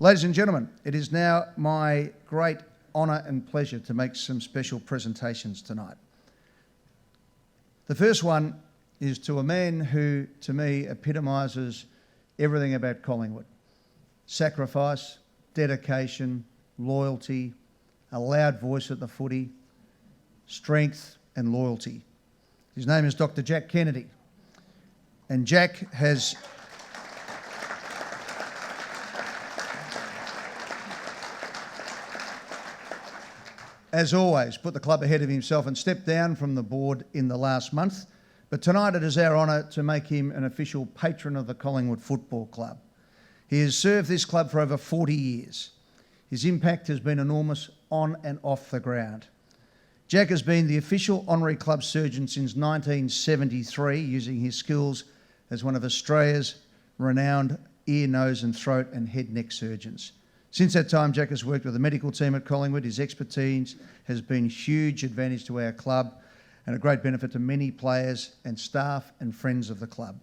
Ladies and gentlemen, it is now my great honour and pleasure to make some special presentations tonight. The first one is to a man who, to me, epitomises everything about Collingwood. Sacrifice, dedication, loyalty, a loud voice at the footy, strength and loyalty. His name is Dr. Jack Kennedy. And Jack has... as always, put the club ahead of himself and stepped down from the board in the last month. But tonight it is our honour to make him an official patron of the Collingwood Football Club. He has served this club for over 40 years. His impact has been enormous on and off the ground. Jack has been the official honorary club surgeon since 1973, using his skills as one of Australia's renowned ear, nose and throat and head neck surgeons. Since that time, Jack has worked with the medical team at Collingwood. His expertise has been a huge advantage to our club and a great benefit to many players and staff and friends of the club.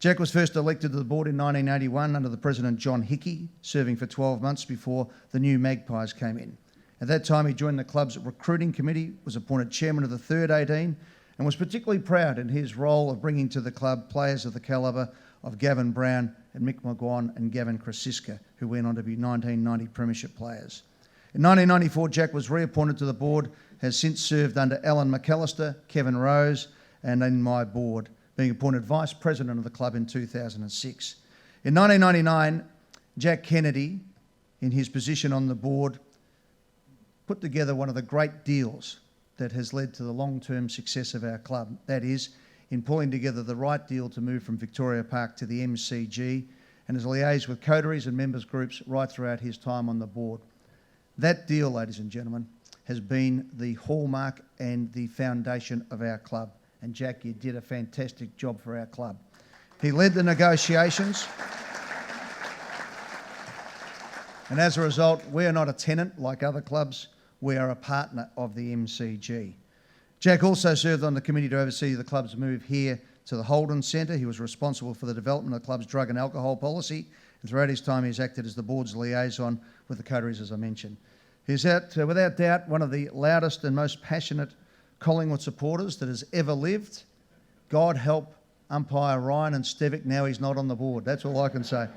Jack was first elected to the board in 1981 under the President John Hickey, serving for 12 months before the new Magpies came in. At that time, he joined the club's recruiting committee, was appointed chairman of the third 18, and was particularly proud in his role of bringing to the club players of the calibre of Gavin Brown and Mick McGuire and Gavin Krasiska, who went on to be 1990 Premiership players. In 1994, Jack was reappointed to the board, has since served under Alan McAllister, Kevin Rose, and in my board, being appointed Vice President of the club in 2006. In 1999, Jack Kennedy, in his position on the board, put together one of the great deals that has led to the long-term success of our club. That is, in pulling together the right deal to move from Victoria Park to the MCG, and has liaised with coteries and members groups right throughout his time on the board. That deal, ladies and gentlemen, has been the hallmark and the foundation of our club. And Jack, you did a fantastic job for our club. He led the negotiations. And as a result, we are not a tenant like other clubs. We are a partner of the MCG. Jack also served on the committee to oversee the club's move here to the Holden Centre. He was responsible for the development of the club's drug and alcohol policy, and throughout his time he's acted as the board's liaison with the coteries, as I mentioned. He's without doubt one of the loudest and most passionate Collingwood supporters that has ever lived. God help umpire Ryan and Stevic, now he's not on the board. That's all I can say.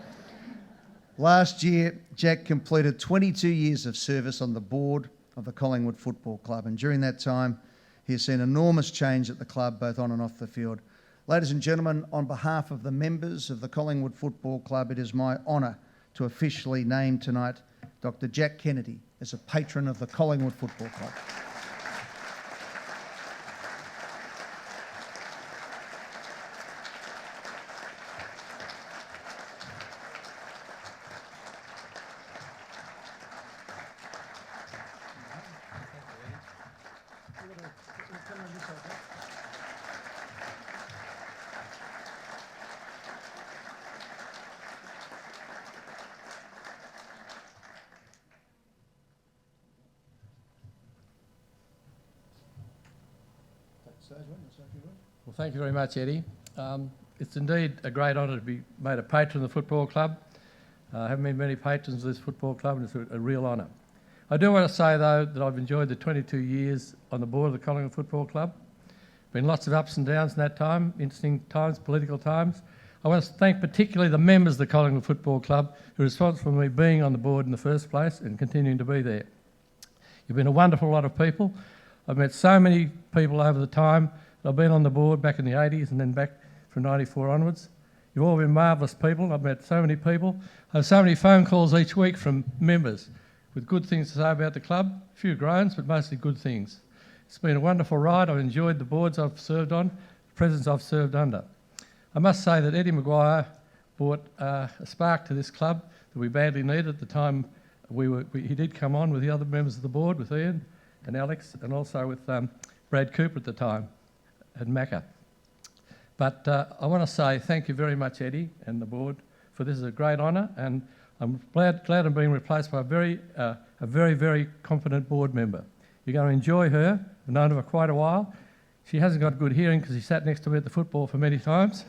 Last year, Jack completed 22 years of service on the board of the Collingwood Football Club, and during that time he has seen enormous change at the club, both on and off the field. Ladies and gentlemen, on behalf of the members of the Collingwood Football Club, it is my honour to officially name tonight Dr. Jack Kennedy as a patron of the Collingwood Football Club. Well, thank you very much, Eddie. It's indeed a great honour to be made a patron of the football club. I haven't been many patrons of this football club, and it's a real honour. I do want to say, though, that I've enjoyed the 22 years on the board of the Collingwood Football Club. Been lots of ups and downs in that time, interesting times, political times. I want to thank particularly the members of the Collingwood Football Club who are responsible for me being on the board in the first place and continuing to be there. You've been a wonderful lot of people. I've met so many people over the time. I've been on the board back in the 80s and then back from 94 onwards. You've all been marvellous people. I've met so many people. I have so many phone calls each week from members with good things to say about the club, a few groans, but mostly good things. It's been a wonderful ride. I've enjoyed the boards I've served on, the presidents I've served under. I must say that Eddie McGuire brought a spark to this club that we badly needed at the time. He did come on with the other members of the board, with Ian and Alex, and also with Brad Cooper at the time, and Macca. But I want to say thank you very much, Eddie, and the board, for this is a great honour, and I'm glad I'm being replaced by a very, very competent board member. You're going to enjoy her. I've known her for quite a while. She hasn't got good hearing because she sat next to me at the football for many times.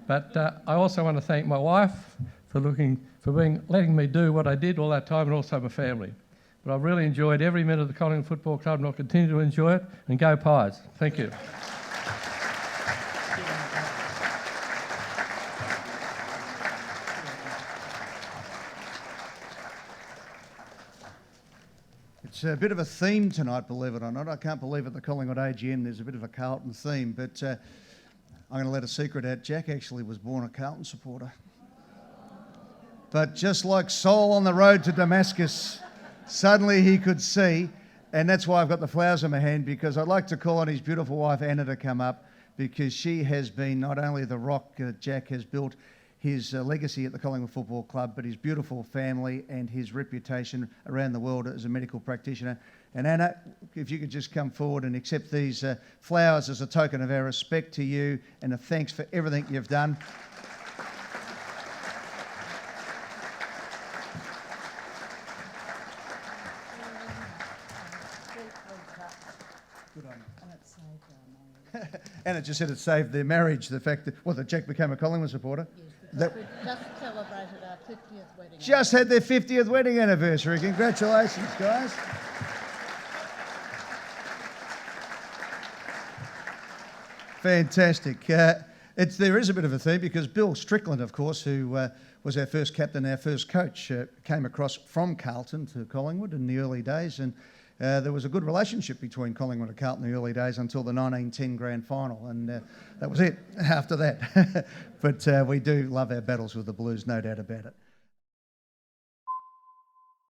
But I also want to thank my wife for letting me do what I did all that time, and also my family. But I've really enjoyed every minute of the Collingwood Football Club, and I'll continue to enjoy it. And go Pies! Thank you. It's a bit of a theme tonight, believe it or not. I can't believe at the Collingwood AGM there's a bit of a Carlton theme, but I'm going to let a secret out. Jack actually was born a Carlton supporter. But just like Saul on the road to Damascus, suddenly he could see, and that's why I've got the flowers in my hand, because I'd like to call on his beautiful wife Anna to come up, because she has been not only the rock Jack has built his legacy at the Collingwood Football Club, but his beautiful family and his reputation around the world as a medical practitioner. And Anna, if you could just come forward and accept these flowers as a token of our respect to you and a thanks for everything you've done. Good on you. And it saved our marriage. Anna just said it saved their marriage, the fact that, well, that Jack became a Collingwood supporter. Yes, That- because we just celebrated our 50th wedding. Just had their 50th wedding anniversary. Congratulations, guys. Fantastic. There is a bit of a theme because Bill Strickland, of course, who was our first captain, our first coach, came across from Carlton to Collingwood in the early days, and there was a good relationship between Collingwood and Carlton in the early days until the 1910 grand final, and that was it after that. But we do love our battles with the Blues, no doubt about it.